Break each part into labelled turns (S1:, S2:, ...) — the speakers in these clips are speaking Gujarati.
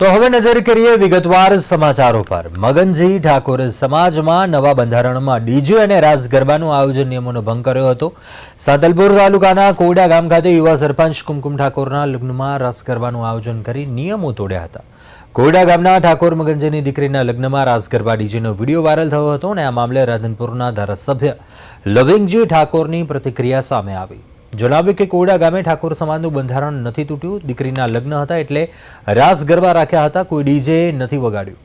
S1: તો હવે નજર કરીએ વિગતવાર સમાચારો પર। મગનજી ઠાકોર સમાજમાં નવા બંધારણમાં ડીજે અને રાસ ગરબાનું આયોજન નિયમોનો ભંગ કર્યો હતો। સાંતલપુર તાલુકાના કોડા ગામ ખાતે યુવા સરપંચ કુમકુમ ઠાકોરના લગ્નમાં રાસ ગરબાનું આયોજન કરી નિયમો તોડ્યા હતા। કોડા ગામના ઠાકોર મગનજીની દીકરીના લગ્નમાં રાસ ગરબા ડીજેનો વિડીયો વાયરલ થયો હતો અને આ મામલે રાધનપુરના ધારાસભ્ય લવિંગજી ઠાકોરની પ્રતિક્રિયા સામે આવી। જણાવ્યું કે કોડા ગામે ઠાકોર સમાજનું બંધારણ નથી તૂટ્યું, દીકરીના લગ્ન હતા એટલે રાસ ગરબા રાખ્યા હતા, કોઈ ડીજે નથી વગાડ્યું।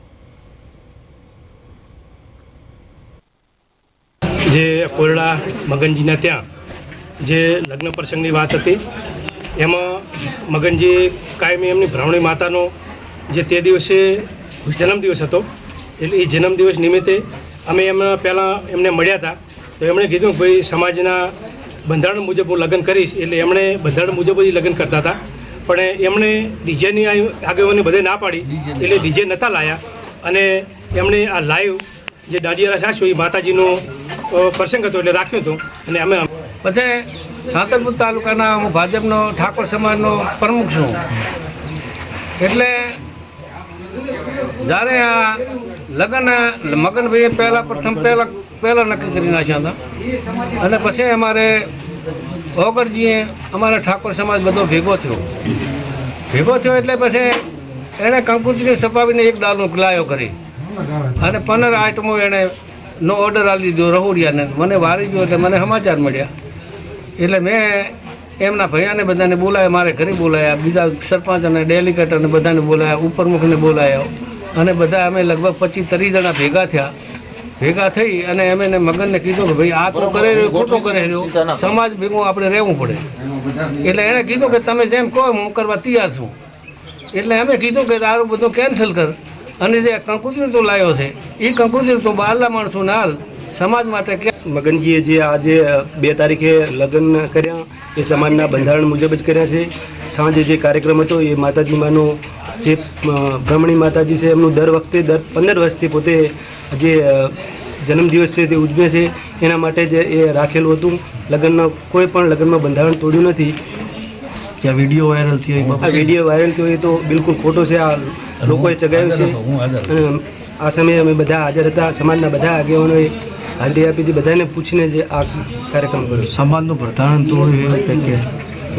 S2: જે કોરડા મગનજીના ત્યાં જે લગ્ન પ્રસંગની વાત હતી એમાં મગનજી કાયમી એમની ભ્રમણી માતાનો જે તે દિવસે જન્મદિવસ હતો એટલે એ જન્મદિવસ નિમિત્તે અમે એમના પહેલાં એમને મળ્યા હતા તો એમણે કીધું કે ભાઈ સમાજના બંધારણ મુજબ હું લગ્ન કરીશ એટલે એમણે બંધારણ મુજબ જ લગ્ન કરતા હતા પણ એમણે ડીજેની આગેવાની બધે ના પાડી એટલે ડીજે નહોતા લાયા અને એમણે આ લાઈવ જે દાંડિયા રાખ્યો એ માતાજીનો પ્રસંગ હતો એટલે રાખ્યો હતો અને અમે
S3: પછી સાંતલપુર તાલુકાના હું ભાજપનો ઠાકોર સમાજનો પ્રમુખ છું એટલે જ્યારે આ લગ્ન મગનભાઈએ પહેલાં નક્કી કરી નાખ્યા હતા અને પછી અમારે ઓગરજીએ અમારા ઠાકોર સમાજ બધો ભેગો થયો એટલે પછી એણે કંકુત્રી સપાવીને એક દાલનો લાયો કરી અને 15 આઈટમો એણે નો ઓર્ડર આપી દીધો રહોડિયાને। મને વારી ગયો એટલે મને સમાચાર મળ્યા એટલે મેં એમના ભૈયાને બધાને બોલાવ્યા, મારે ઘરે બોલાવ્યા, બીજા સરપંચ અને ડેલિકેટ અને બધાને બોલાવ્યા, ઉપપ્રમુખને બોલાવ્યા અને બધા અમે લગભગ 25-30 જણા ભેગા થઈ અને અમે મગનને કીધું કે ભાઈ આ તો કરે રહ્યો, ખોટો કરે રહ્યો, સમાજ ભેગું આપણે રહેવું પડે એટલે એણે કીધું કે તમે જેમ કહો હું કરવા તૈયાર છું। એટલે અમે કીધું કે તારું બધું કેન્સલ કર અને જે કંકુત્રી તું લાવ્યો છે એ કંકુત્રી તું બહારના માણસોને હાલ સમાજ માટે કે
S2: મગનજીએ જે આજે 2 તારીખે લગ્ન કર્યા એ સમાજના બંધારણ મુજબ જ કર્યા છે। સાંજે જે કાર્યક્રમ હતો એ માતાજીમાંનો જે બ્રહ્મણી માતાજી છે એમનું દર વખતે 15 વર્ષથી પોતે જે જન્મદિવસ છે તે ઉજવે છે એના માટે જ એ રાખેલું હતું। લગ્નનો કોઈ પણ લગ્નમાં બંધારણ તોડ્યું નથી।
S4: જ્યાં વિડીયો વાયરલ થયો
S2: આ વિડીયો વાયરલ થયો એ તો બિલકુલ ખોટો છે, આ લોકોએ ચગાવ્યું છે અને આ સમયે અમે બધા હાજર હતા, સમાજના બધા આગેવાનોએ હાજરી આપી હતી, બધાને પૂછીને જે આ કાર્યક્રમ કર્યો।
S4: સમાજનું બંધારણ તોડ્યું એવું કે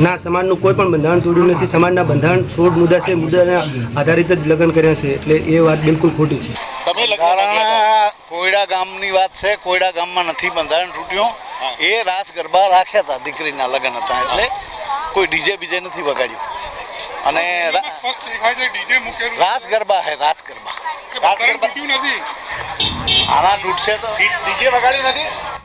S2: ના, સમાજનું કોઈ પણ બંધારણ તોડ્યું નથી। સમાજના બંધારણ 16 મુદ્દા છે, મુદ્દાના આધારિત જ લગ્ન કર્યા છે એટલે એ વાત બિલકુલ ખોટી છે।
S5: કોયડા ગામની વાત છે, કોયડા ગામમાં નથી બંધારણ તૂટ્યું, એ રાસ ગરબા રાખ્યા હતા, દીકરીના લગ્ન હતા એટલે કોઈ ડીજે બીજે નથી વગાડ્યું અને રાસ ગરબા હે રાસ ગરબા આના તૂટશે તો ડીજે વગાડ્યું નથી।